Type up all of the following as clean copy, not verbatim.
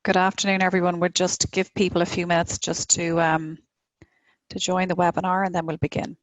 Good afternoon, everyone. We'll just give people a few minutes just to join the webinar, and then we'll begin.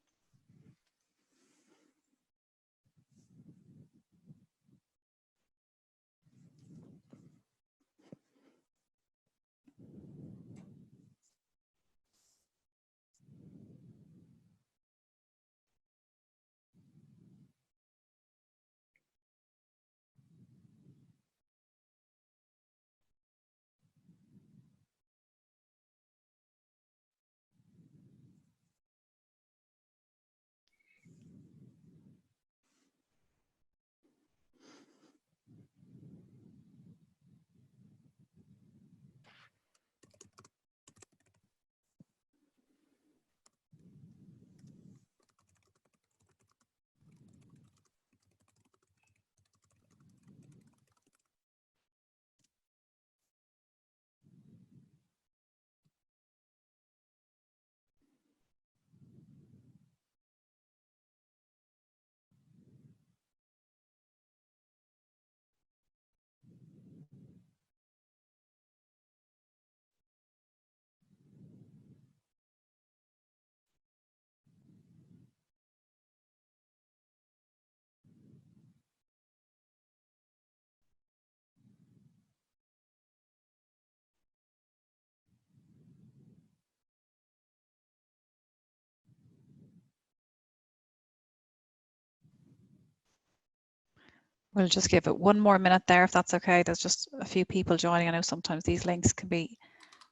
We'll just give it one more minute there, if that's okay. There's just a few people joining. I know sometimes these links can be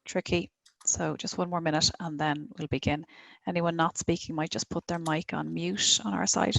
tricky. So just one more minute and then we'll begin. Anyone not speaking might just put their mic on mute on our side.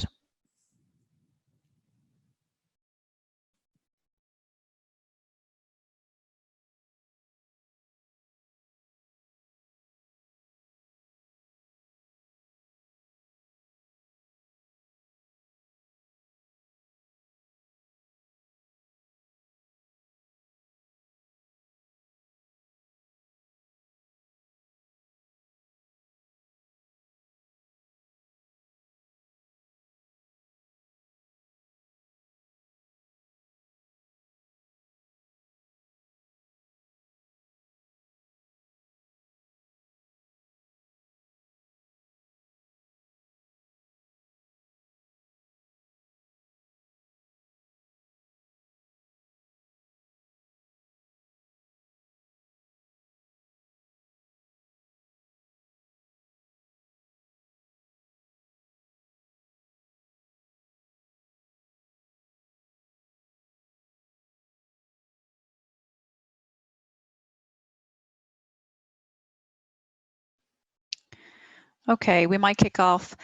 Okay, we might kick off.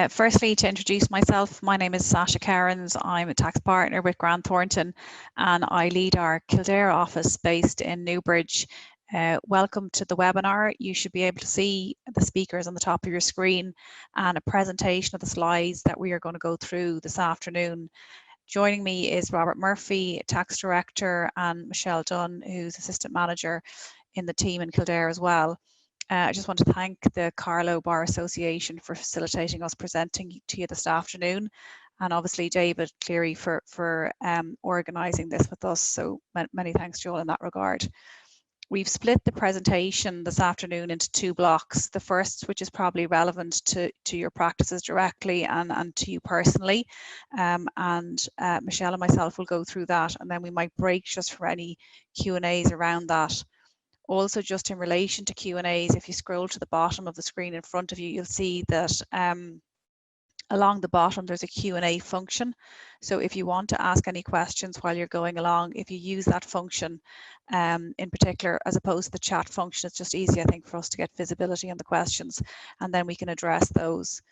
Firstly, to introduce myself, my name is Sasha Cairns. I'm a tax partner with Grant Thornton, and I lead our Kildare office based in Newbridge. Welcome to the webinar. You should be able to see the speakers on the top of your screen and a presentation of the slides that we are going to go through this afternoon. Joining me is Robert Murphy, Tax Director, and Michelle Dunn, who's Assistant Manager in the team in Kildare as well. I just want to thank the Carlow Bar Association for facilitating us presenting to you this afternoon, and obviously David Cleary for organising this with us. So many thanks to you all in that regard. We've split the presentation this afternoon into two blocks. The first, which is probably relevant to your practices directly and to you personally, and Michelle and myself will go through that, and then we might break just for any Q&As around that. Also, just in relation to Q&As, if you scroll to the bottom of the screen in front of you, you'll see that along the bottom there's a Q&A function. So if you want to ask any questions while you're going along, if you use that function in particular, as opposed to the chat function, it's just easy, I think, for us to get visibility on the questions, and then we can address those.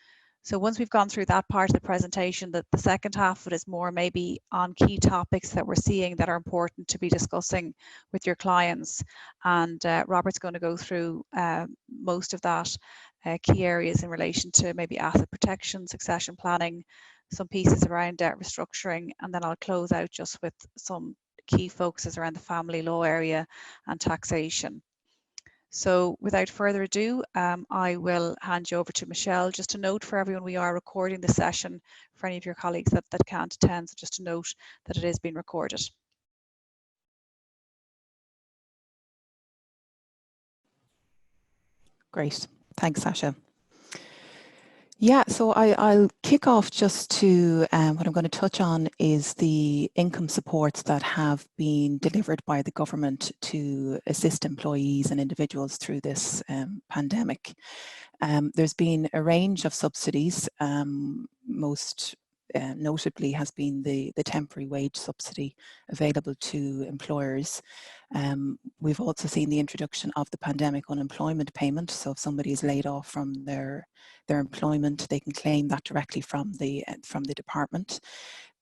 So once we've gone through that part of the presentation, the second half of it is more maybe on key topics that we're seeing that are important to be discussing with your clients. And Robert's going to go through most of that, key areas in relation to maybe asset protection, succession planning, some pieces around debt restructuring, and then I'll close out just with some key focuses around the family law area and taxation. So without further ado, I will hand you over to Michelle. Just a note for everyone, we are recording the session for any of your colleagues that can't attend, so just a note that it is being recorded. Great. Thanks, Sasha. Yeah, so I'll kick off just to, what I'm going to touch on is the income supports that have been delivered by the government to assist employees and individuals through this pandemic. There's been a range of subsidies. Most notably has been the temporary wage subsidy available to employers. We've also seen the introduction of the pandemic unemployment payment. So if somebody is laid off from their employment, they can claim that directly from the department.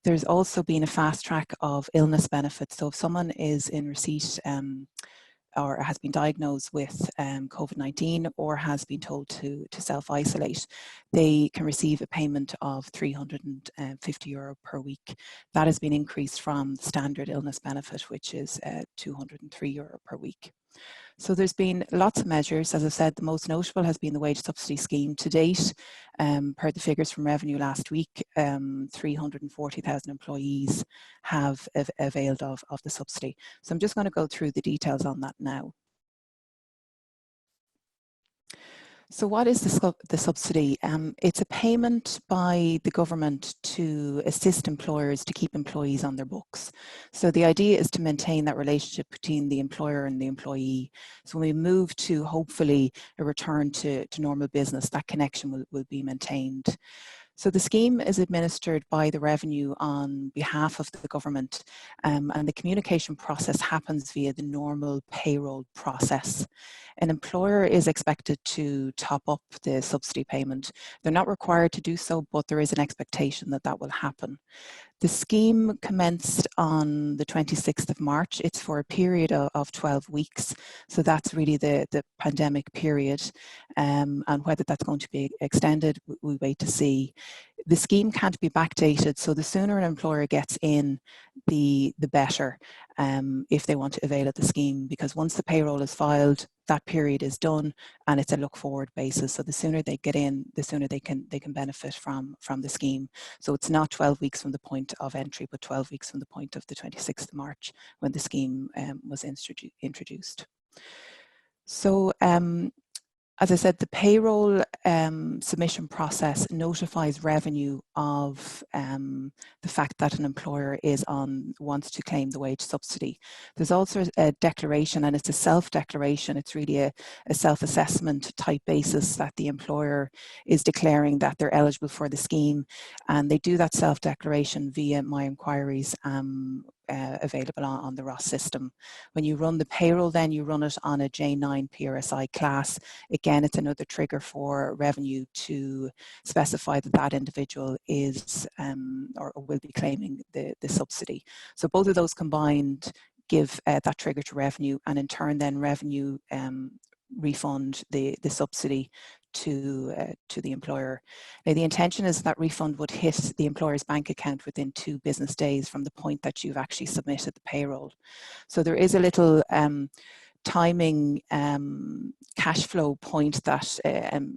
There's also been a fast track of illness benefits. So if someone is in receipt or has been diagnosed with COVID-19 or has been told to self-isolate, they can receive a payment of €350 per week. That has been increased from the standard illness benefit, which is €203 per week. So there's been lots of measures. As I said, the most notable has been the wage subsidy scheme. To date, per the figures from Revenue last week, 340,000 employees have availed of the subsidy. So I'm just going to go through the details on that now. So what is the subsidy? It's a payment by the government to assist employers to keep employees on their books. So the idea is to maintain that relationship between the employer and the employee. So when we move to hopefully a return to normal business, that connection will be maintained. So the scheme is administered by the Revenue on behalf of the government, and the communication process happens via the normal payroll process. An employer is expected to top up the subsidy payment. They're not required to do so, but there is an expectation that that will happen. The scheme commenced on the 26th of March. It's for a period of 12 weeks. So that's really the pandemic period. And whether that's going to be extended, we wait to see. The scheme can't be backdated. So the sooner an employer gets in, the better if they want to avail of the scheme, because once the payroll is filed, that period is done and it's a look forward basis. So the sooner they get in, the sooner they can benefit from the scheme. So it's not 12 weeks from the point of entry, but 12 weeks from the point of the 26th of March when the scheme was introduced. So as I said, the payroll submission process notifies Revenue of the fact that an employer wants to claim the wage subsidy. There's also a declaration, and it's a self-declaration. It's really a self-assessment type basis that the employer is declaring that they're eligible for the scheme, and they do that self-declaration via My Inquiries available on the ROS system. When you run the payroll, then you run it on a J9 PRSI class. Again, it's another trigger for Revenue to specify that that individual is or will be claiming the subsidy. So both of those combined give that trigger to Revenue, and in turn then Revenue refund the subsidy to the employer. Now, the intention is that refund would hit the employer's bank account within 2 business days from the point that you've actually submitted the payroll. So there is a little timing cash flow point that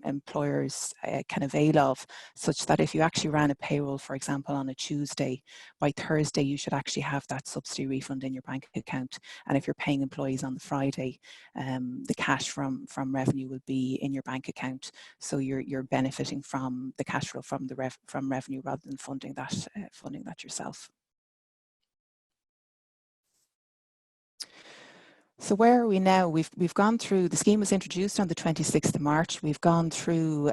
employers can avail of, such that if you actually ran a payroll, for example, on a Tuesday, by Thursday you should actually have that subsidy refund in your bank account. And if you're paying employees on the Friday, the cash from Revenue will be in your bank account. So you're benefiting from the cash flow from Revenue rather than funding that yourself. So where are we now? We've gone through, the scheme was introduced on the 26th of March. We've gone through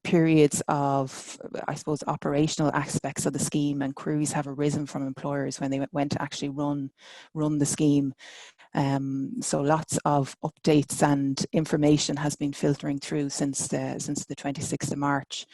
periods of, I suppose, operational aspects of the scheme, and queries have arisen from employers when they went to actually run the scheme. So lots of updates and information has been filtering through since the 26th of March.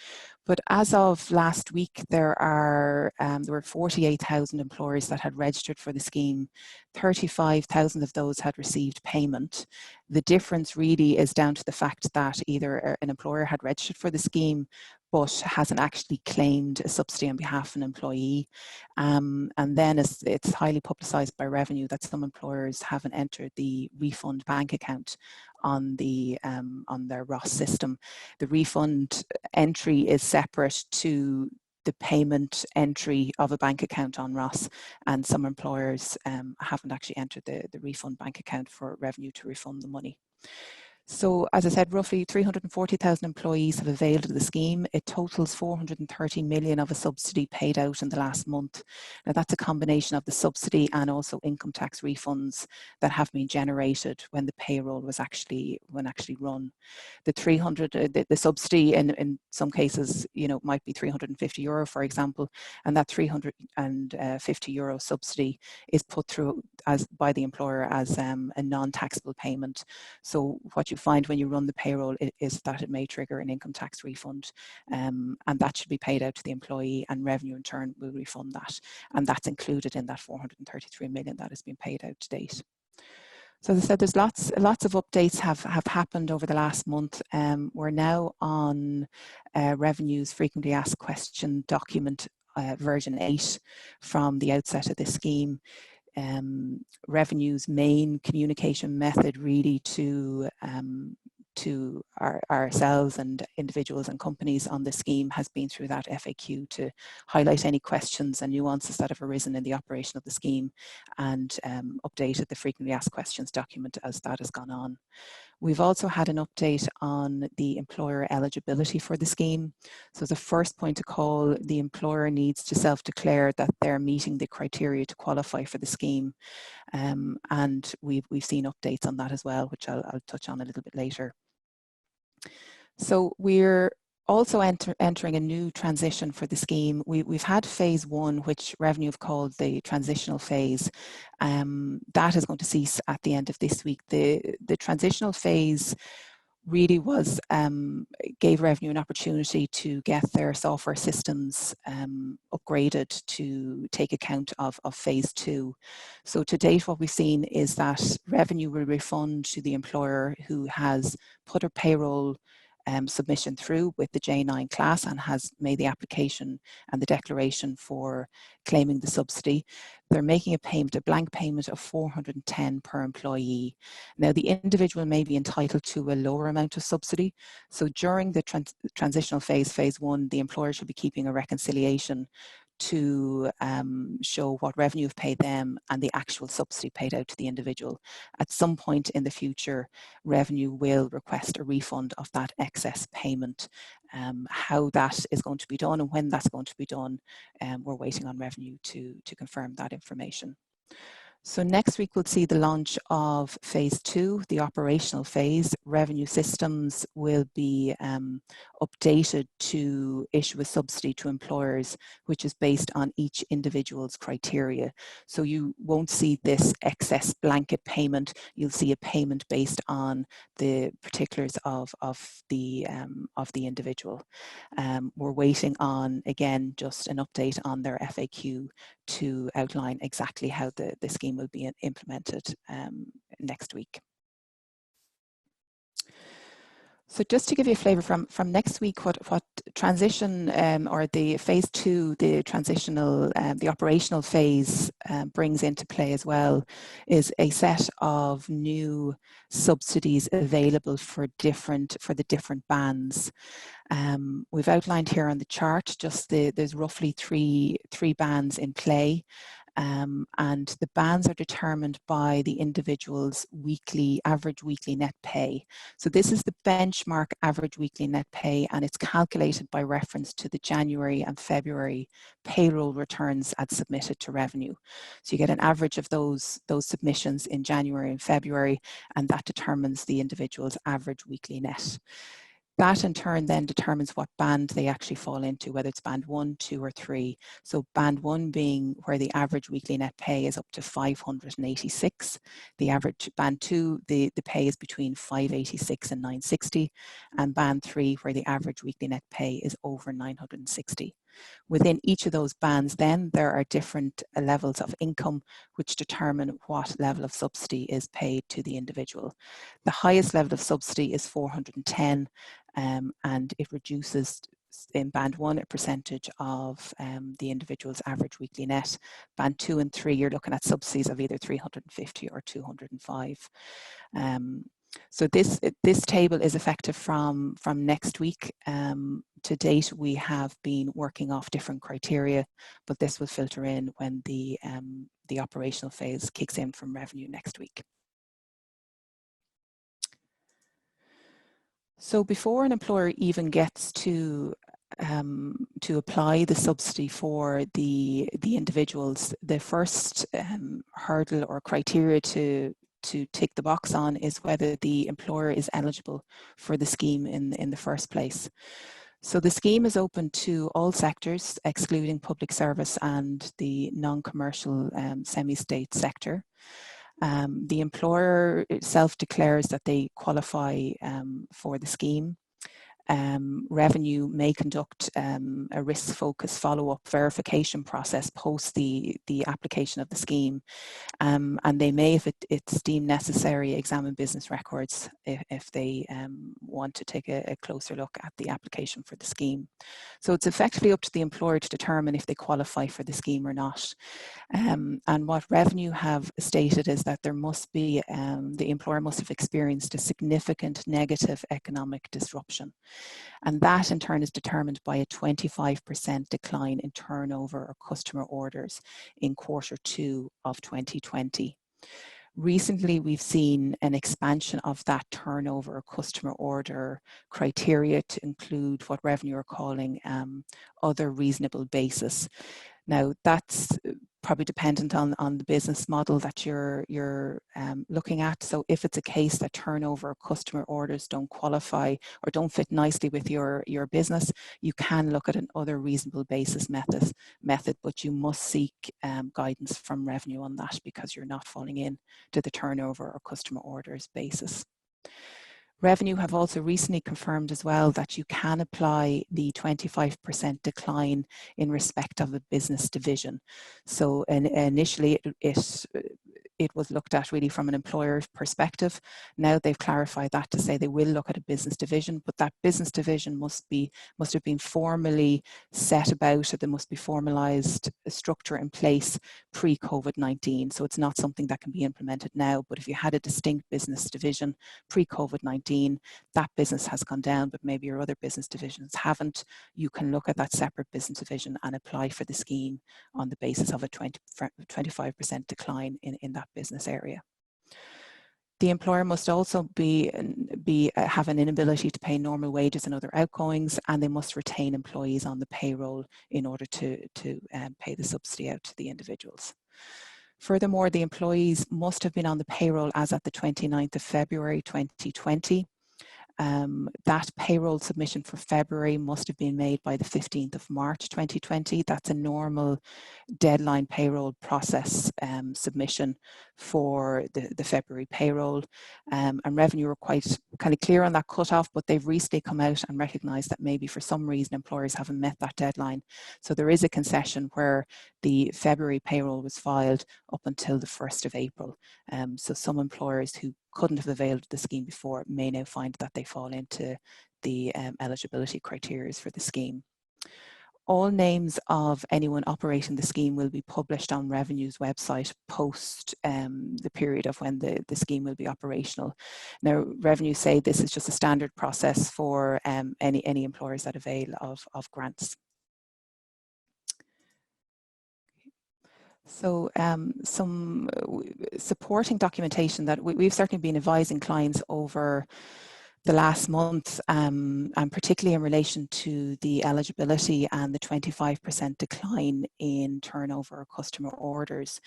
But as of last week, there were 48,000 employers that had registered for the scheme. 35,000 of those had received payment. The difference really is down to the fact that either an employer had registered for the scheme but hasn't actually claimed a subsidy on behalf of an employee. And then it's highly publicised by Revenue that some employers haven't entered the refund bank account on their ROS system. The refund entry is separate to the payment entry of a bank account on ROS, and some employers haven't actually entered the refund bank account for Revenue to refund the money. So as I said, roughly 340,000 employees have availed of the scheme. It totals 430 million of a subsidy paid out in the last month. Now that's a combination of the subsidy and also income tax refunds that have been generated when the payroll was actually run. The subsidy in some cases, might be €350, for example, and that €350 subsidy is put through by the employer as a non-taxable payment. So what you find when you run the payroll is that it may trigger an income tax refund, and that should be paid out to the employee, and revenue in turn will refund that, and that's included in that 433 million that has been paid out to date. So as I said, there's lots of updates have happened over the last month. We're now on Revenue's frequently asked question document version 8 from the outset of this scheme. Revenue's main communication method really to ourselves and individuals and companies on the scheme has been through that FAQ to highlight any questions and nuances that have arisen in the operation of the scheme, and updated the frequently asked questions document as that has gone on. We've also had an update on the employer eligibility for the scheme. So the first point of call, the employer needs to self-declare that they're meeting the criteria to qualify for the scheme. And we've seen updates on that as well, which I'll touch on a little bit later. So we're also entering a new transition for the scheme. We've had phase 1, which Revenue have called the transitional phase. That is going to cease at the end of this week. The transitional phase really gave Revenue an opportunity to get their software systems upgraded to take account of phase 2. So to date, what we've seen is that Revenue will refund to the employer who has put a payroll submission through with the J9 class and has made the application and the declaration for claiming the subsidy. They're making a payment, a blank payment of $410 per employee. Now the individual may be entitled to a lower amount of subsidy. So during the transitional phase 1, the employer should be keeping a reconciliation to show what Revenue have paid them and the actual subsidy paid out to the individual. At some point in the future, Revenue will request a refund of that excess payment. How that is going to be done and when that's going to be done, we're waiting on Revenue to confirm that information. So next week we'll see the launch of phase 2, the operational phase. Revenue systems will be updated to issue a subsidy to employers, which is based on each individual's criteria. So you won't see this excess blanket payment. You'll see a payment based on the particulars of the individual. We're waiting on, again, just an update on their FAQ to outline exactly how the scheme will be implemented next week. So just to give you a flavour from next week, what transition or the phase 2, the transitional, the operational phase brings into play as well is a set of new subsidies available for the different bands. We've outlined here on the chart just there's roughly three bands in play. And the bands are determined by the individual's average weekly net pay. So this is the benchmark average weekly net pay, and it's calculated by reference to the January and February payroll returns as submitted to Revenue. So you get an average of those submissions in January and February, and that determines the individual's average weekly net. That in turn then determines what band they actually fall into, whether it's band 1, 2 or 3. So band 1 being where the average weekly net pay is up to 586. The average band 2, the pay is between 586 and 960. And band 3 where the average weekly net pay is over 960. Within each of those bands then there are different levels of income which determine what level of subsidy is paid to the individual. The highest level of subsidy is 410 and it reduces in band 1 a percentage of the individual's average weekly net. Band 2 and 3 you're looking at subsidies of either 350 or 205. So this table is effective from next week. To date, we have been working off different criteria, but this will filter in when the operational phase kicks in from Revenue next week. So before an employer even gets to apply the subsidy for the individuals, the first hurdle or criteria to tick the box on is whether the employer is eligible for the scheme in the first place. So the scheme is open to all sectors, excluding public service and the non-commercial semi-state sector. The employer itself declares that they qualify for the scheme. Revenue may conduct a risk-focused follow-up verification process post the application of the scheme, and they may, if it's deemed necessary, examine business records if they want to take a closer look at the application for the scheme. So it's effectively up to the employer to determine if they qualify for the scheme or not. And what Revenue have stated is that there must be, the employer must have experienced a significant negative economic disruption. And that in turn is determined by a 25% decline in turnover or customer orders in Q2 of 2020. Recently, we've seen an expansion of that turnover or customer order criteria to include what Revenue are calling other reasonable basis. Now, that's probably dependent on the business model that you're looking at. So if it's a case that turnover or customer orders don't qualify or don't fit nicely with your business, you can look at an other reasonable basis method, but you must seek guidance from Revenue on that because you're not falling in to the turnover or customer orders basis. Revenue have also recently confirmed as well that you can apply the 25% decline in respect of a business division. So initially it was looked at really from an employer perspective. Now they've clarified that to say they will look at a business division, but that business division must have been formally set about, or there must be formalized structure in place pre-COVID-19. So it's not something that can be implemented now, but if you had a distinct business division pre-COVID-19, that business has gone down, but maybe your other business divisions haven't, you can look at that separate business division and apply for the scheme on the basis of a 25% decline in that business area. The employer must also have an inability to pay normal wages and other outgoings, and they must retain employees on the payroll in order to pay the subsidy out to the individuals. Furthermore, the employees must have been on the payroll as at the 29th of February 2020. That payroll submission for February must have been made by the 15th of March 2020. That's a normal deadline payroll process submission for the February payroll. And Revenue were quite kind of clear on that cutoff, but they've recently come out and recognised that maybe for some reason employers haven't met that deadline. So there is a concession where the February payroll was filed up until the 1st of April. So some employers who couldn't have availed the scheme before may now find that they fall into the eligibility criteria for the scheme. All names of anyone operating the scheme will be published on Revenue's website post the period of when the scheme will be operational. Now, Revenue say this is just a standard process for any employers that avail of grants. So some supporting documentation that we've certainly been advising clients over the last month, and particularly in relation to the eligibility and the 25% decline in turnover of customer orders.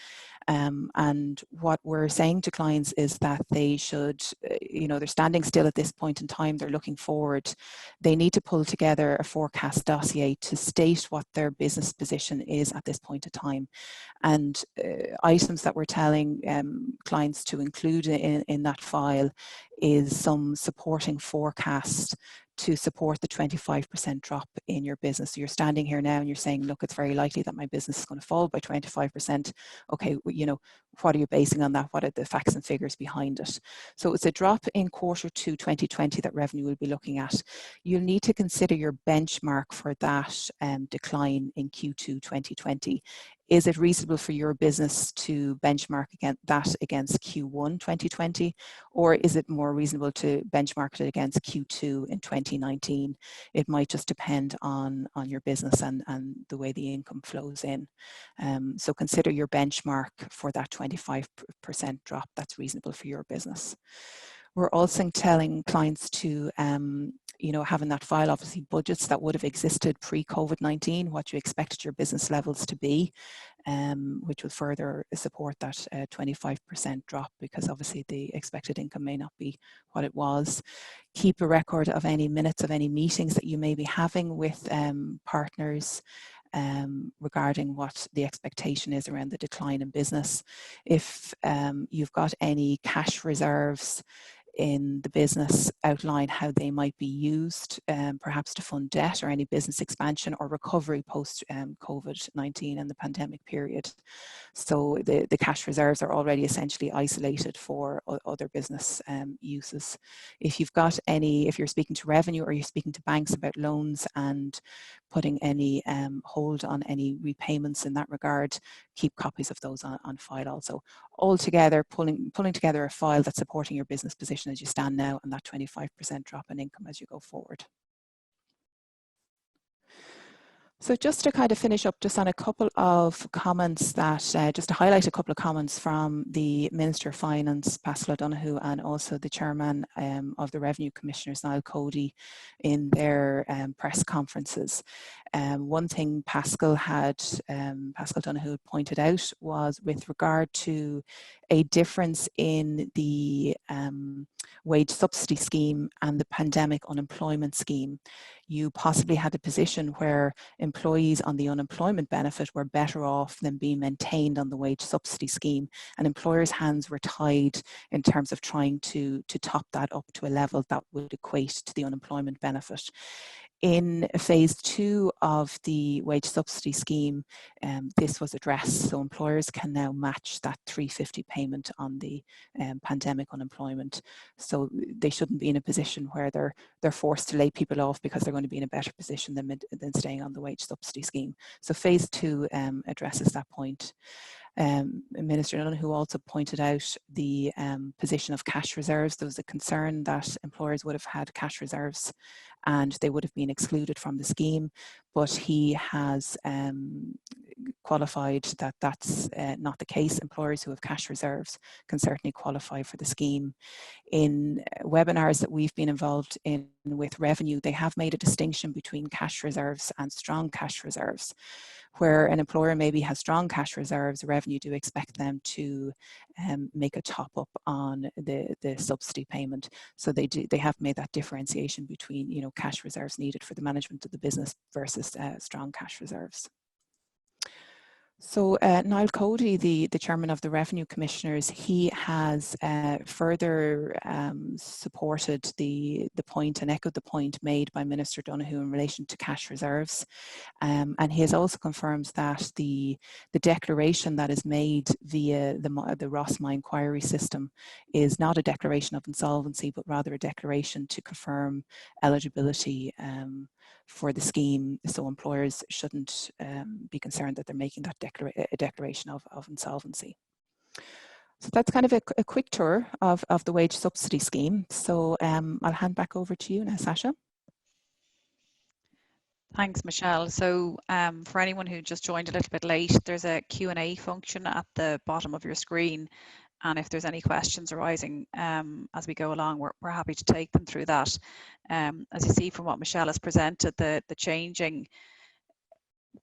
And what we're saying to clients is that they should, they're standing still at this point in time, they're looking forward. They need to pull together a forecast dossier to state what their business position is at this point in time. And items that we're telling clients to include in that file is some supporting forecast to support the 25% drop in your business. So you're standing here now and you're saying, look, it's very likely that my business is going to fall by 25%. Okay, what are you basing on that? What are the facts and figures behind it? So it's a drop in Q2 2020 that Revenue will be looking at. You'll need to consider your benchmark for that decline in Q2 2020. Is it reasonable for your business to benchmark that against Q1 2020, or is it more reasonable to benchmark it against Q2 in 2019? It might just depend on your business and the way the income flows in. So consider your benchmark for that 25% drop that's reasonable for your business. We're also telling clients to, you know, having that file, obviously budgets that would have existed pre-COVID-19, what you expected your business levels to be, which will further support that 25% drop, because obviously the expected income may not be what it was. Keep a record of any minutes of any meetings that you may be having with partners regarding what the expectation is around the decline in business. If you've got any cash reserves in the business, outline how they might be used, perhaps to fund debt or any business expansion or recovery post COVID-19 and the pandemic period. So the cash reserves are already essentially isolated for other business uses. If you've got any, if you're speaking to revenue or you're speaking to banks about loans and putting any hold on any repayments in that regard, keep copies of those on file also. Altogether, pulling together a file that's supporting your business position as you stand now, and that 25% drop in income as you go forward. So just to kind of finish up just on a couple of comments that, just to highlight a couple of comments from the Minister of Finance, Paschal Donohoe, and also the Chairman of the Revenue Commissioners, Niall Cody, in their press conferences. One thing Paschal Donohoe pointed out was with regard to a difference in the wage subsidy scheme and the pandemic unemployment scheme. You possibly had a position where employees on the unemployment benefit were better off than being maintained on the wage subsidy scheme, and employers' hands were tied in terms of trying to top that up to a level that would equate to the unemployment benefit. In phase 2 of the wage subsidy scheme, this was addressed, so employers can now match that $350 payment on the pandemic unemployment. So they shouldn't be in a position where they're forced to lay people off because they're going to be in a better position than staying on the wage subsidy scheme. So phase 2 addresses that point. Minister Donohoe also pointed out the position of cash reserves. There was a concern that employers would have had cash reserves and they would have been excluded from the scheme, but he has qualified that that's not the case. Employers who have cash reserves can certainly qualify for the scheme. In webinars that we've been involved in with revenue, they have made a distinction between cash reserves and strong cash reserves. Where an employer maybe has strong cash reserves, revenue do expect them to make a top up on the subsidy payment. So they have made that differentiation between, you know, cash reserves needed for the management of the business versus strong cash reserves. So Niall Cody, the Chairman of the Revenue Commissioners, he has further supported the point and echoed the point made by Minister Donohoe in relation to cash reserves. And he has also confirmed that the declaration that is made via the ROSMA inquiry system is not a declaration of insolvency, but rather a declaration to confirm eligibility for the scheme. So employers shouldn't be concerned that they're making that a declaration of insolvency. So that's kind of a quick tour of the wage subsidy scheme. So I'll hand back over to you now, Sasha. Thanks, Michelle. So for anyone who just joined a little bit late, there's a Q&A function at the bottom of your screen. And if there's any questions arising as we go along, we're happy to take them through that. As you see from what Michelle has presented, the changing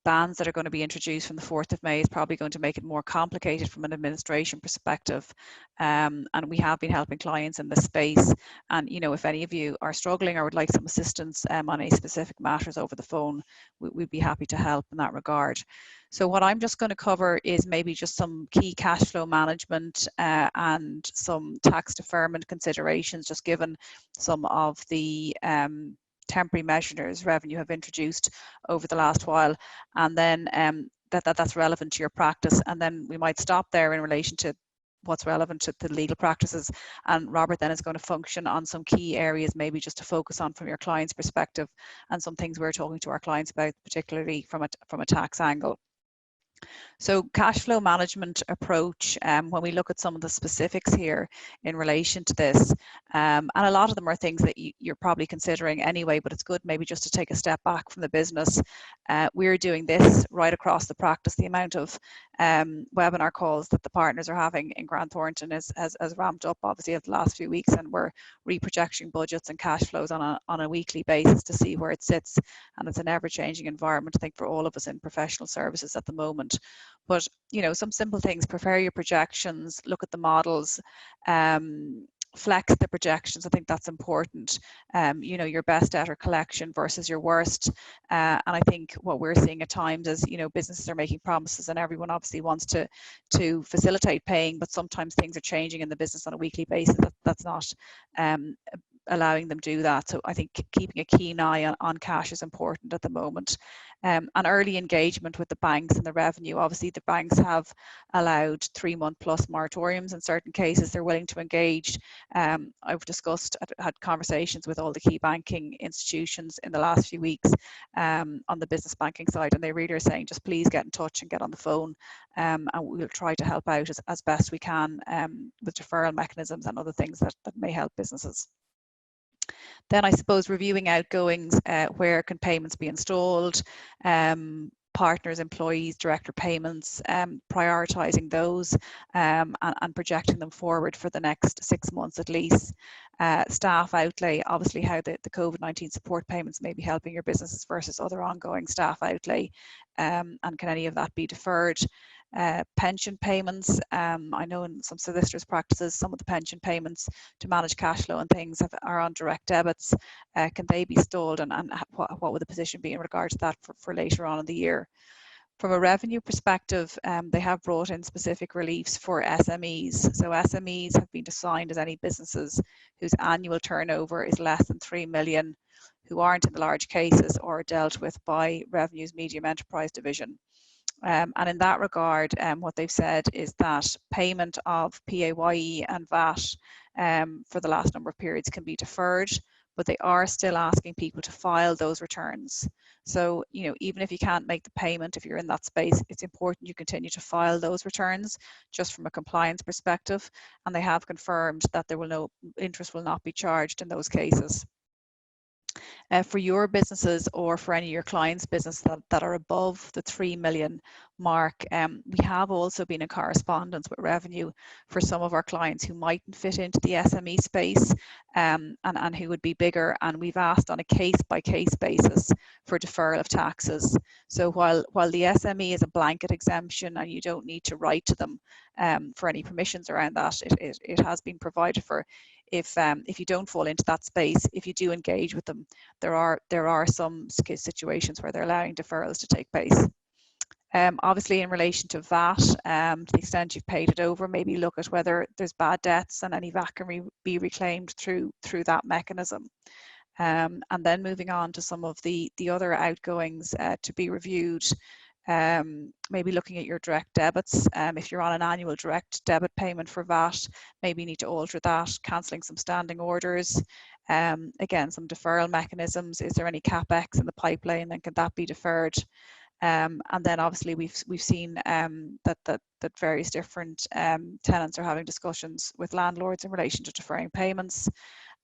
bans that are going to be introduced from the 4th of May is probably going to make it more complicated from an administration perspective. And we have been helping clients in this space. And, you know, if any of you are struggling or would like some assistance on any specific matters over the phone, we'd be happy to help in that regard. So what I'm just going to cover is maybe just some key cash flow management and some tax deferment considerations, just given some of the temporary measures revenue have introduced over the last while, and then that's relevant to your practice. And then we might stop there in relation to what's relevant to the legal practices, and Robert then is going to function on some key areas maybe just to focus on from your client's perspective and some things we're talking to our clients about, particularly from a tax angle. So cash flow management approach, when we look at some of the specifics here in relation to this, and a lot of them are things that you're probably considering anyway, but it's good maybe just to take a step back from the business. We're doing this right across the practice. The amount of webinar calls that the partners are having in Grant Thornton has ramped up obviously over the last few weeks, and we're reprojecting budgets and cash flows on a weekly basis to see where it sits. And it's an ever-changing environment, I think, for all of us in professional services at the moment. But some simple things: prepare your projections, look at the models, flex the projections. I think that's important. Your best debtor collection versus your worst. And I think what we're seeing at times is, businesses are making promises, and everyone obviously wants to facilitate paying, but sometimes things are changing in the business on a weekly basis. That's not allowing them do that. So I think keeping a keen eye on cash is important at the moment. And early engagement with the banks and the revenue. Obviously, the banks have allowed 3-month plus moratoriums in certain cases. They're willing to engage. I've had conversations with all the key banking institutions in the last few weeks on the business banking side, and they really are saying, just please get in touch and get on the phone, and we'll try to help out as best we can with deferral mechanisms and other things that may help businesses. Then I suppose reviewing outgoings, where can payments be installed, partners, employees, director payments, prioritising those and projecting them forward for the next 6 months at least. Staff outlay, obviously how the COVID-19 support payments may be helping your businesses versus other ongoing staff outlay, and can any of that be deferred? Pension payments, I know in some solicitors' practices, some of the pension payments to manage cash flow and things are on direct debits. Can they be stalled, and what would the position be in regard to that for later on in the year? From a revenue perspective, they have brought in specific reliefs for SMEs. So SMEs have been defined as any businesses whose annual turnover is less than 3 million, who aren't in the large cases or are dealt with by Revenue's Medium Enterprise Division. And in that regard, what they've said is that payment of PAYE and VAT for the last number of periods can be deferred, but they are still asking people to file those returns. So, even if you can't make the payment, if you're in that space, it's important you continue to file those returns just from a compliance perspective. And they have confirmed that interest will not be charged in those cases. For your businesses or for any of your clients' business that are above the 3 million mark, we have also been in correspondence with Revenue for some of our clients who mightn't fit into the SME space and who would be bigger, and we've asked on a case-by-case basis for deferral of taxes. So while the SME is a blanket exemption and you don't need to write to them for any permissions around that, it has been provided for. If you don't fall into that space, if you do engage with them, there are some situations where they're allowing deferrals to take place. Obviously, in relation to VAT, to the extent you've paid it over, maybe look at whether there's bad debts and any VAT can be reclaimed through that mechanism. And then moving on to some of the other outgoings to be reviewed. Maybe looking at your direct debits. If you're on an annual direct debit payment for VAT, maybe you need to alter that, cancelling some standing orders. Again, some deferral mechanisms. Is there any CapEx in the pipeline, and can that be deferred? And then obviously we've seen that various different tenants are having discussions with landlords in relation to deferring payments.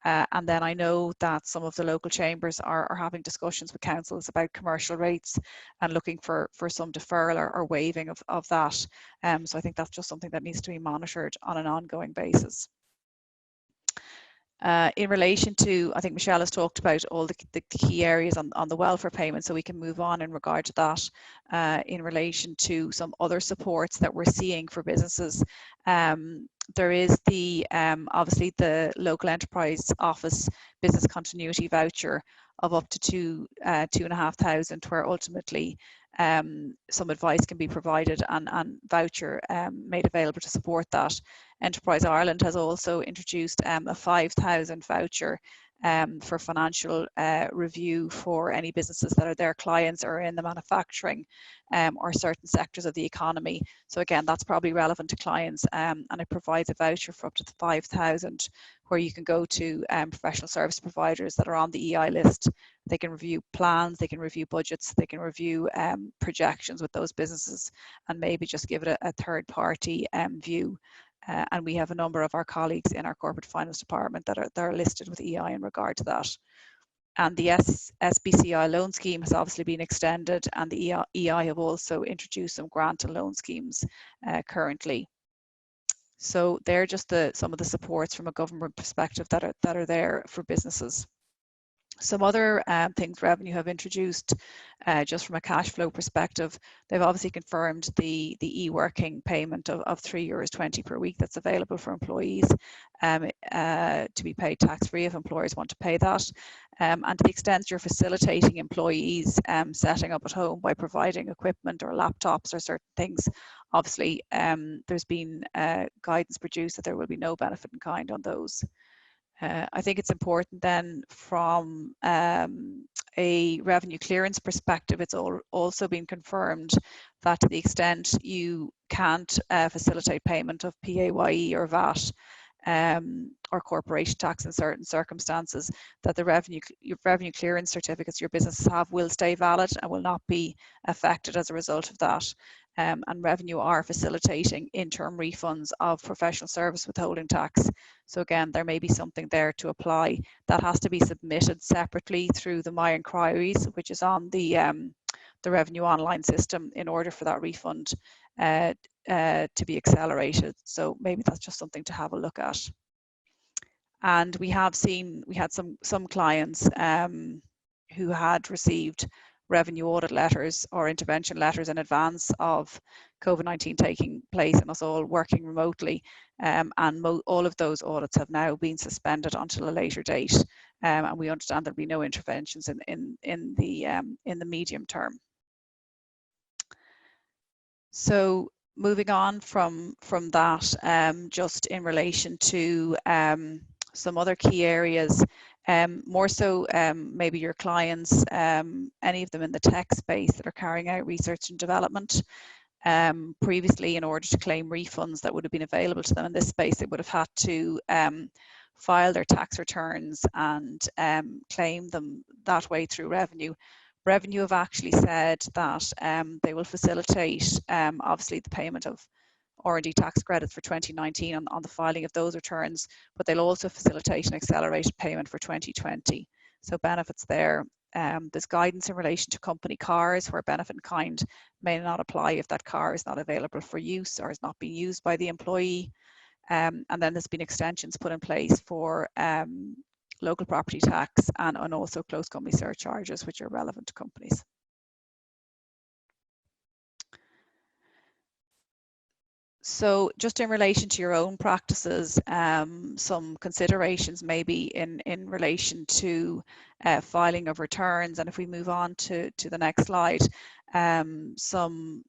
And then I know that some of the local chambers are having discussions with councils about commercial rates and looking for some deferral or waiving of that. So I think that's just something that needs to be monitored on an ongoing basis. In relation to, I think Michelle has talked about all the key areas on the welfare payment, so we can move on in regard to that. In relation to some other supports that we're seeing for businesses, there is obviously the local enterprise office business continuity voucher of up to 2,500, where ultimately some advice can be provided and voucher made available to support that. Enterprise Ireland has also introduced a 5,000 voucher for financial review for any businesses that are their clients or in the manufacturing or certain sectors of the economy. So again, that's probably relevant to clients, and it provides a voucher for up to 5,000, where you can go to professional service providers that are on the EI list. They can review plans, they can review budgets, they can review projections with those businesses, and maybe just give it a third party view. And we have a number of our colleagues in our corporate finance department that are listed with EI in regard to that. And the SBCI loan scheme has obviously been extended, and the EI have also introduced some grant and loan schemes currently. So they're just some of the supports from a government perspective that are there for businesses. Some other things Revenue have introduced, just from a cash flow perspective, they've obviously confirmed the e-working payment of €3.20 per week that's available for employees to be paid tax-free if employers want to pay that. And to the extent you're facilitating employees setting up at home by providing equipment or laptops or certain things, obviously there's been guidance produced that there will be no benefit in kind on those. I think it's important then from a revenue clearance perspective, it's also been confirmed that to the extent you can't facilitate payment of PAYE or VAT or corporation tax in certain circumstances, that the revenue clearance certificates your businesses have will stay valid and will not be affected as a result of that. And Revenue are facilitating interim refunds of professional service withholding tax. So again, there may be something there to apply. That has to be submitted separately through the My Inquiries, which is on the Revenue online system, in order for that refund to be accelerated. So maybe that's just something to have a look at. And we had some clients who had received revenue audit letters or intervention letters in advance of COVID-19 taking place and us all working remotely, and all of those audits have now been suspended until a later date, and we understand there'll be no interventions in the medium term. So moving on from that, just in relation to some other key areas, more so maybe your clients, any of them in the tech space that are carrying out research and development. Previously, in order to claim refunds that would have been available to them in this space, they would have had to file their tax returns and claim them that way through Revenue. Revenue have actually said that they will facilitate obviously the payment of R&D tax credits for 2019 on the filing of those returns, but they'll also facilitate an accelerated payment for 2020. So benefits there. There's guidance in relation to company cars where benefit in kind may not apply if that car is not available for use or is not being used by the employee. And then there's been extensions put in place for local property tax and also close company surcharges, which are relevant to companies. So just in relation to your own practices, some considerations maybe in relation to filing of returns. And if we move on to the next slide, some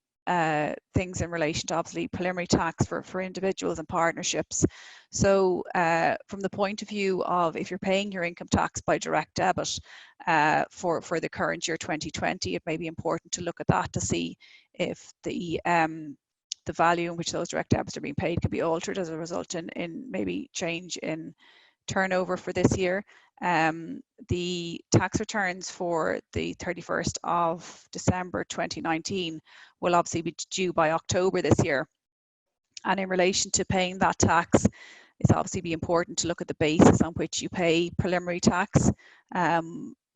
things in relation to obviously preliminary tax for individuals and partnerships. So from the point of view of if you're paying your income tax by direct debit for the current year 2020, it may be important to look at that to see if the value in which those direct debits are being paid can be altered as a result in maybe change in turnover for this year. The tax returns for the 31st of December 2019 will obviously be due by October this year. And in relation to paying that tax, it's obviously be important to look at the basis on which you pay preliminary tax.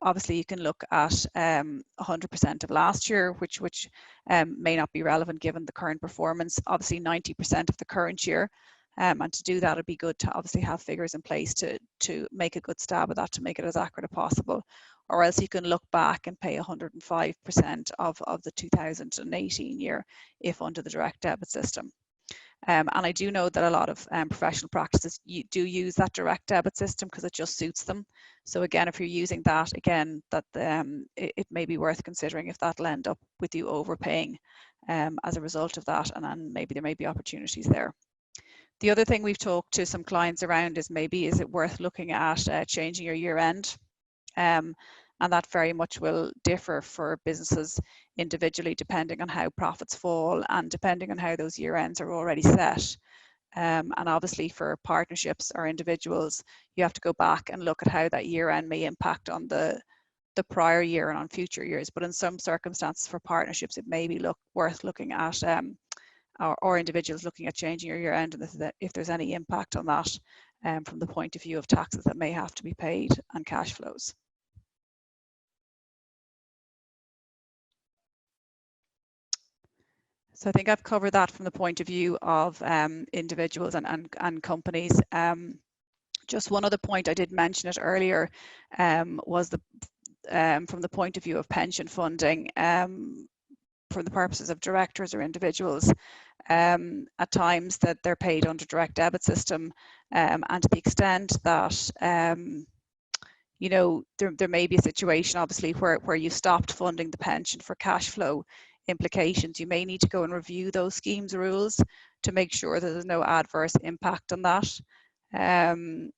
Obviously, you can look at 100% of last year, which may not be relevant given the current performance. Obviously, 90% of the current year. And to do that, it'd be good to obviously have figures in place to make a good stab at that, to make it as accurate as possible. Or else you can look back and pay 105% of the 2018 year if under the direct debit system. And I do know that a lot of professional practices do use that direct debit system because it just suits them. So again, if you're using that, again, that it may be worth considering if that'll end up with you overpaying as a result of that, and then maybe there may be opportunities there. The other thing we've talked to some clients around is maybe is it worth looking at changing your year end? And that very much will differ for businesses individually, depending on how profits fall and depending on how those year ends are already set. And obviously for partnerships or individuals, you have to go back and look at how that year end may impact on the prior year and on future years. But in some circumstances for partnerships, it may be worth looking at or individuals looking at changing your year end, and if there's any impact on that from the point of view of taxes that may have to be paid and cash flows. So I think I've covered that from the point of view of individuals and companies. Just one other point, I did mention it earlier, was from the point of view of pension funding, for the purposes of directors or individuals, at times that they're paid under direct debit system, and to the extent that you know, there may be a situation obviously where you stopped funding the pension for cash flow implications. You may need to go and review those schemes rules to make sure that there's no adverse impact on that. And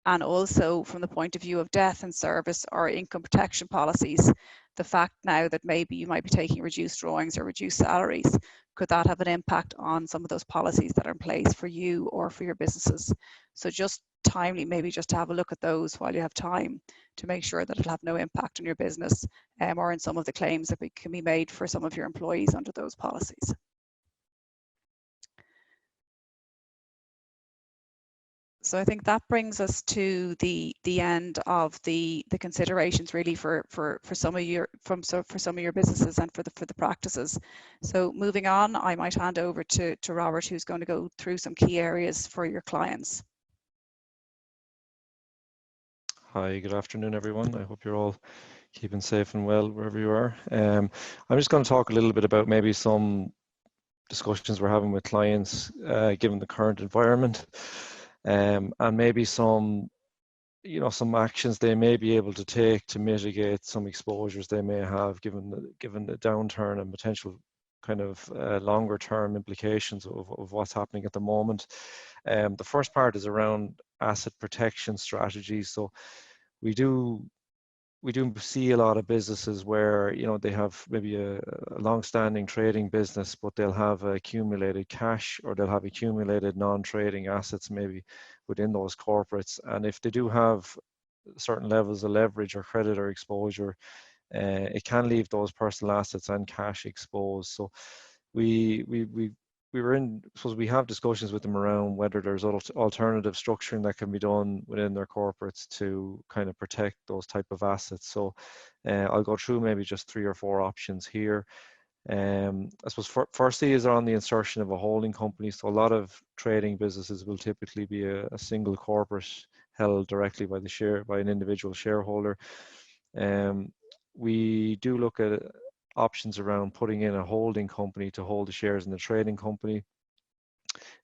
also from the point of view of death in service or income protection policies, the fact now that maybe you might be taking reduced drawings or reduced salaries, could that have an impact on some of those policies that are in place for you or for your businesses? So just timely, maybe just to have a look at those while you have time to make sure that it'll have no impact on your business, or in some of the claims that can be made for some of your employees under those policies. So I think that brings us to the end of the considerations really for some of your businesses and for the practices. So moving on, I might hand over to Robert, who's going to go through some key areas for your clients. Hi, good afternoon, everyone. I hope you're all keeping safe and well wherever you are. I'm just going to talk a little bit about maybe some discussions we're having with clients given the current environment. And maybe some actions they may be able to take to mitigate some exposures they may have given the downturn and potential kind of longer term implications of what's happening at the moment. The first part is around asset protection strategies. So we do see a lot of businesses where they have maybe a long-standing trading business, but they'll have accumulated cash or they'll have accumulated non-trading assets maybe within those corporates. And if they do have certain levels of leverage or creditor exposure, it can leave those personal assets and cash exposed. So we have discussions with them around whether there's alternative structuring that can be done within their corporates to kind of protect those type of assets. So I'll go through maybe just 3 or 4 options here. I suppose firstly is on the insertion of a holding company. So a lot of trading businesses will typically be a single corporate held directly by an individual shareholder. We do look at options around putting in a holding company to hold the shares in the trading company.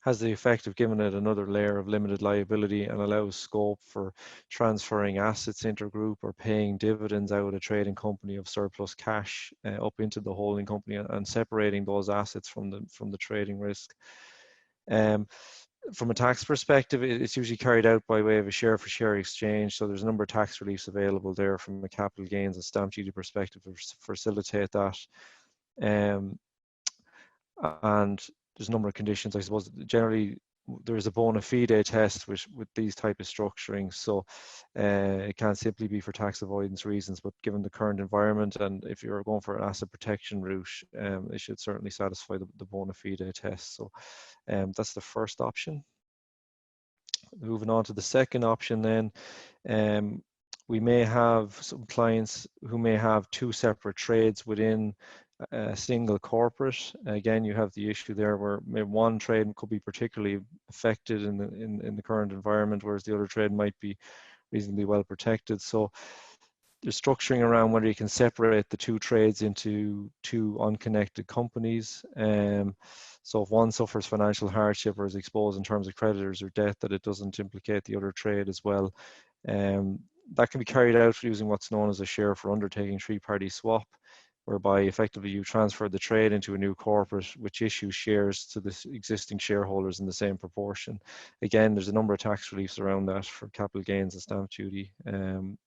Has the effect of giving it another layer of limited liability and allows scope for transferring assets intergroup or paying dividends out of a trading company of surplus cash up into the holding company and separating those assets from the trading risk. From a tax perspective, it's usually carried out by way of a share for share exchange. So there's a number of tax reliefs available there from a capital gains and stamp duty perspective to facilitate that. And there's a number of conditions, I suppose. Generally, there is a bona fide test with these type of structuring. So it can't simply be for tax avoidance reasons, but given the current environment, and if you're going for an asset protection route, it should certainly satisfy the bona fide test. So that's the first option. Moving on to the second option then, we may have some clients who may have 2 separate trades within a single corporate. Again, you have the issue there where maybe one trade could be particularly affected in the current environment, whereas the other trade might be reasonably well protected. So there's structuring around whether you can separate the 2 trades into 2 unconnected companies. So if one suffers financial hardship or is exposed in terms of creditors or debt, that it doesn't implicate the other trade as well. That can be carried out using what's known as a share for undertaking 3-party swap, whereby effectively you transfer the trade into a new corporate which issues shares to the existing shareholders in the same proportion. Again, there's a number of tax reliefs around that for capital gains and stamp duty. I'm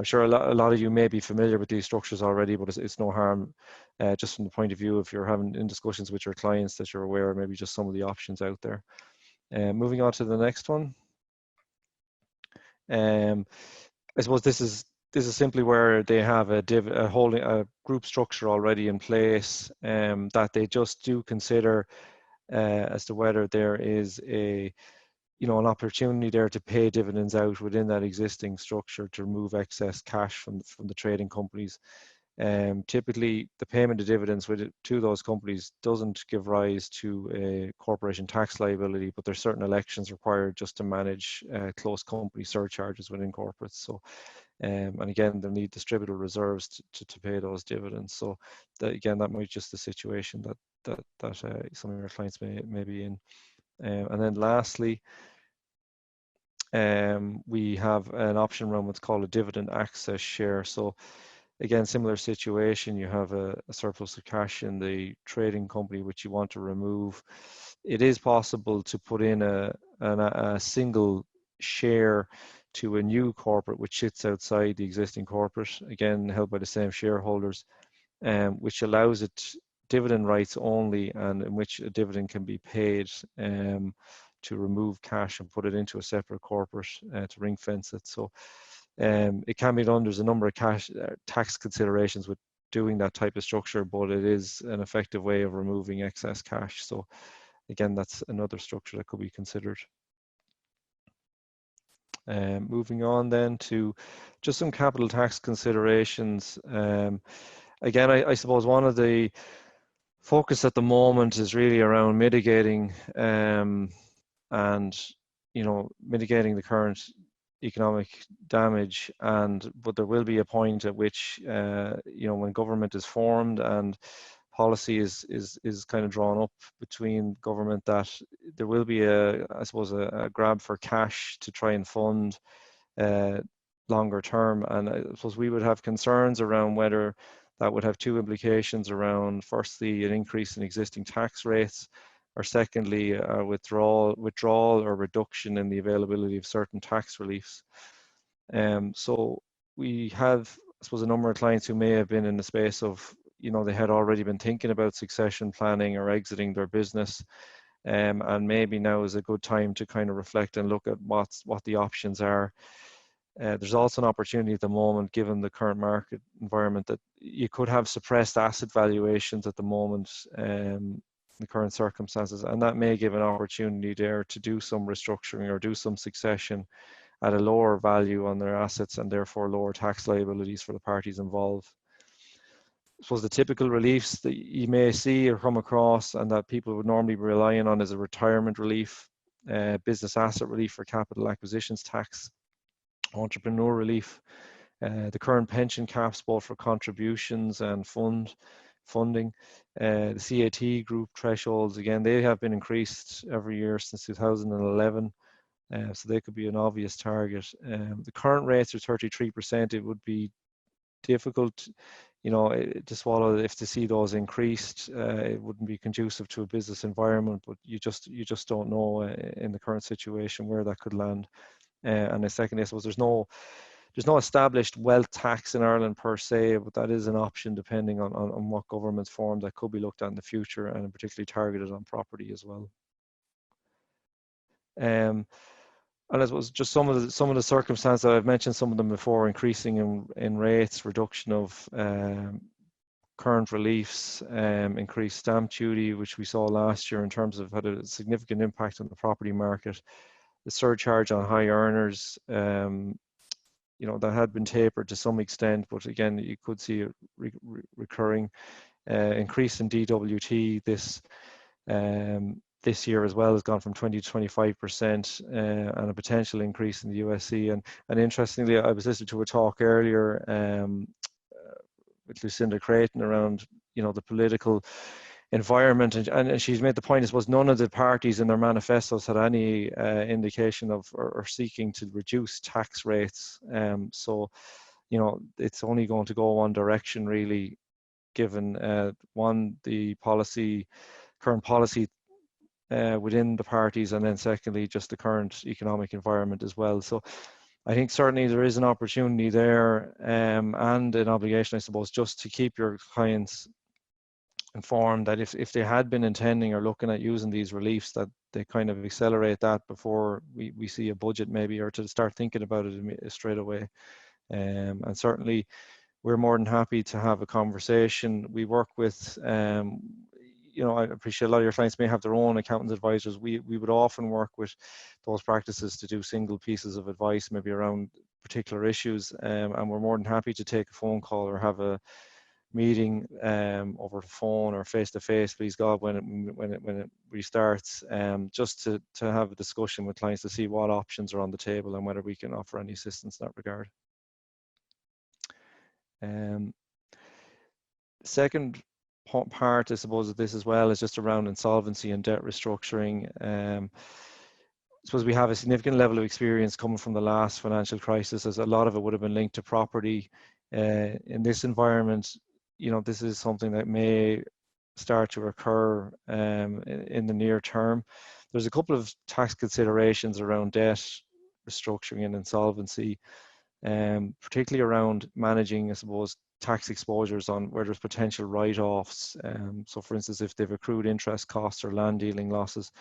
sure a lot of you may be familiar with these structures already, but it's no harm, just from the point of view, if you're having in discussions with your clients, that you're aware of maybe just some of the options out there. Moving on to the next one. I suppose this is simply where they have a group structure already in place, that they just do consider as to whether there is an opportunity there to pay dividends out within that existing structure to remove excess cash from the trading companies. Typically, the payment of dividends to those companies doesn't give rise to a corporation tax liability, but there's certain elections required just to manage close company surcharges within corporates. So, and again, they'll need distributable reserves to pay those dividends. So, again, that might just the situation that some of your clients may be in. And then lastly, we have an option around what's called a dividend access share. So again, similar situation, you have a surplus of cash in the trading company which you want to remove. It is possible to put in a single share to a new corporate which sits outside the existing corporate, again held by the same shareholders, which allows it dividend rights only, and in which a dividend can be paid to remove cash and put it into a separate corporate to ring fence it. So it can be done. There's a number of tax considerations with doing that type of structure, but it is an effective way of removing excess cash. So again, that's another structure that could be considered. Moving on then to just some capital tax considerations. Again, I suppose one of the focus at the moment is really around mitigating and mitigating the current economic damage, but there will be a point at which when government is formed and policy is kind of drawn up between government, that there will be I suppose a grab for cash to try and fund longer term. And I suppose we would have concerns around whether that would have two implications around, firstly, an increase in existing tax rates, or secondly, withdrawal or reduction in the availability of certain tax reliefs. So we have, I suppose, a number of clients who may have been in the space of, they had already been thinking about succession planning or exiting their business, and maybe now is a good time to kind of reflect and look at what the options are. There's also an opportunity at the moment, given the current market environment, that you could have suppressed asset valuations at the moment in the current circumstances, and that may give an opportunity there to do some restructuring or do some succession at a lower value on their assets, and therefore lower tax liabilities for the parties involved. I suppose the typical reliefs that you may see or come across and that people would normally be relying on is a retirement relief, business asset relief for capital acquisitions tax, entrepreneur relief, the current pension caps both for contributions and funding, the CAT group thresholds, again, they have been increased every year since 2011, so they could be an obvious target. The current rates are 33%. It would be difficult, to swallow if to see those increased. It wouldn't be conducive to a business environment, but you just don't know in the current situation where that could land. And the second, I suppose, there's no established wealth tax in Ireland per se, but that is an option depending on what government's formed that could be looked at in the future, and particularly targeted on property as well. And I suppose just some of the circumstances I've mentioned, some of them before: increasing in rates, reduction of current reliefs, increased stamp duty, which we saw last year in terms of had a significant impact on the property market. The surcharge on high earners, that had been tapered to some extent, but again, you could see it recurring. Increase in DWT this year as well has gone from 20 to 25%, and a potential increase in the USC. And interestingly, I was listening to a talk earlier with Lucinda Creighton around the political environment, and she's made the point, I suppose, none of the parties in their manifestos had any indication of or seeking to reduce tax rates. So it's only going to go one direction really, given one, the current policy within the parties, and then secondly, just the current economic environment as well. So I think certainly there is an opportunity there, and an obligation, I suppose, just to keep your clients informed that if they had been intending or looking at using these reliefs, that they kind of accelerate that before we see a budget maybe, or to start thinking about it straight away. And certainly we're more than happy to have a conversation. We work with I appreciate a lot of your clients may have their own accountant advisors. We would often work with those practices to do single pieces of advice, maybe around particular issues, and we're more than happy to take a phone call or have a meeting over the phone or face to face, please God, when it restarts, just to have a discussion with clients to see what options are on the table and whether we can offer any assistance in that regard. Second part, I suppose, of this as well is just around insolvency and debt restructuring. I suppose we have a significant level of experience coming from the last financial crisis, as a lot of it would have been linked to property. In this environment, you know, this is something that may start to occur in the near term. There's a couple of tax considerations around debt restructuring and insolvency, particularly around managing, I suppose, tax exposures on where there's potential write-offs. So for instance, if they've accrued interest costs or land dealing losses,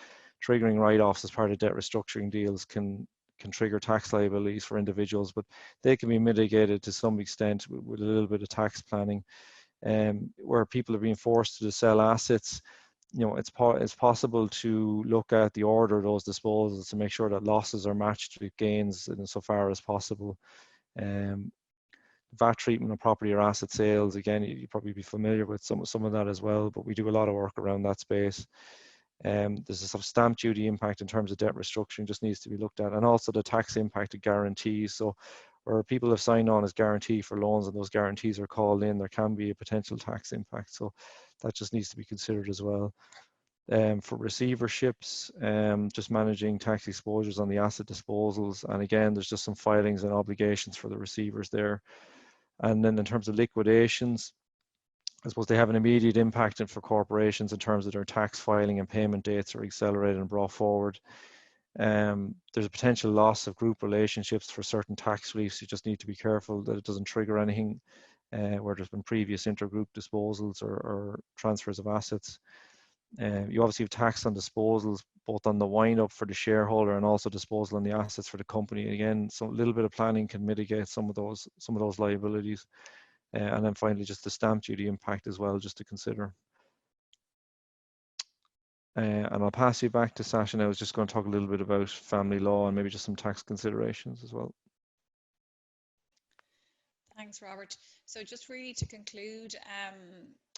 triggering write-offs as part of debt restructuring deals can trigger tax liabilities for individuals, but they can be mitigated to some extent with a little bit of tax planning. Where people are being forced to sell assets, you know, it's possible to look at the order of those disposals to make sure that losses are matched with gains insofar as possible. VAT treatment of property or asset sales, again, you'd probably be familiar with some of that as well, but we do a lot of work around that space. There's a sort of stamp duty impact in terms of debt restructuring just needs to be looked at, and also the tax impact of guarantees. So where people have signed on as guarantee for loans and those guarantees are called in, there can be a potential tax impact. So that just needs to be considered as well. For receiverships, just managing tax exposures on the asset disposals. And again, there's just some filings and obligations for the receivers there. And then in terms of liquidations, I suppose they have an immediate impact for corporations in terms of their tax filing and payment dates are accelerated and brought forward. There's a potential loss of group relationships for certain tax reliefs. You just need to be careful that it doesn't trigger anything where there's been previous intergroup disposals or transfers of assets. You obviously have tax on disposals, both on the wind up for the shareholder and also disposal on the assets for the company. Again, so a little bit of planning can mitigate some of those liabilities. And then finally, just the stamp duty impact as well, just to consider. And I'll pass you back to Sasha now. I was just going to talk a little bit about family law and maybe just some tax considerations as well. Thanks, Robert. So just really to conclude,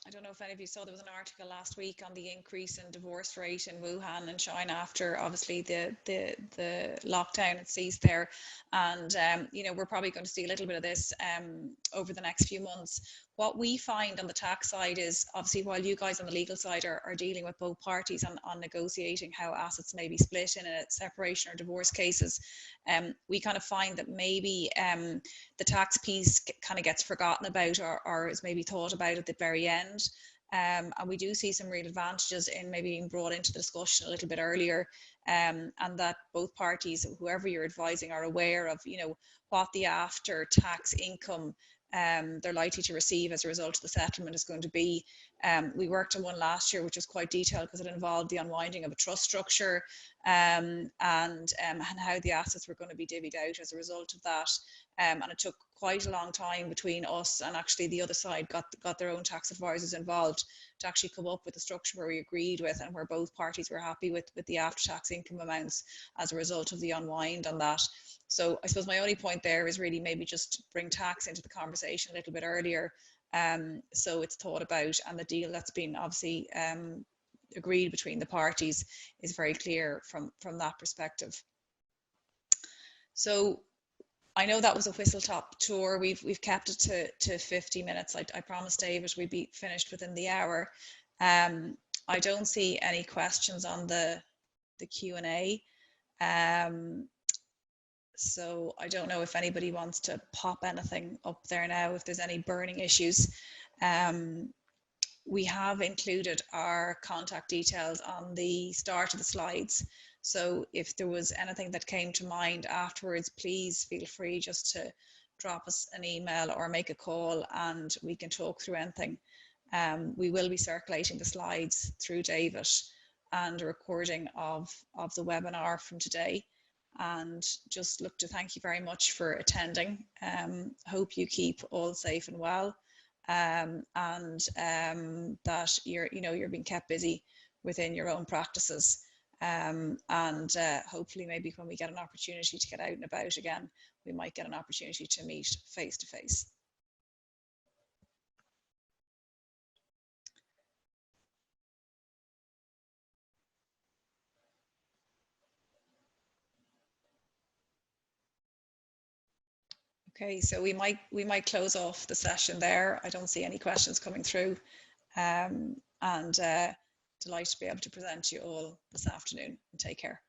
I don't know if any of you saw, there was an article last week on the increase in divorce rate in Wuhan and China after obviously the lockdown had ceased there. And, you know, we're probably going to see a little bit of this over the next few months. What we find on the tax side is, obviously, while you guys on the legal side are dealing with both parties on negotiating how assets may be split in a separation or divorce cases, we kind of find that maybe the tax piece kind of gets forgotten about or is maybe thought about at the very end. And we do see some real advantages in maybe being brought into the discussion a little bit earlier, and that both parties, whoever you're advising, are aware of, you know, what the after tax income they're likely to receive as a result of the settlement is going to be. We worked on one last year which was quite detailed because it involved the unwinding of a trust structure and how the assets were going to be divvied out as a result of that. And it took quite a long time between us and actually the other side got their own tax advisors involved to actually come up with a structure where we agreed with and where both parties were happy with the after-tax income amounts as a result of the unwind on that. So I suppose my only point there is really maybe just bring tax into the conversation a little bit earlier, so it's thought about, and the deal that's been obviously agreed between the parties is very clear from that perspective. So I know that was a whistle-top tour. We've kept it to 50 minutes. I promised David we'd be finished within the hour. I don't see any questions on the Q&A. So I don't know if anybody wants to pop anything up there now, if there's any burning issues. We have included our contact details on the start of the slides. So if there was anything that came to mind afterwards, please feel free just to drop us an email or make a call and we can talk through anything. We will be circulating the slides through David and a recording of the webinar from today. And just look to thank you very much for attending. Hope you keep all safe and well, and that you're being kept busy within your own practices. And hopefully maybe when we get an opportunity to get out and about again, we might get an opportunity to meet face to face. Okay, so we might close off the session there. I don't see any questions coming through, and delighted to be able to present to you all this afternoon. Take care.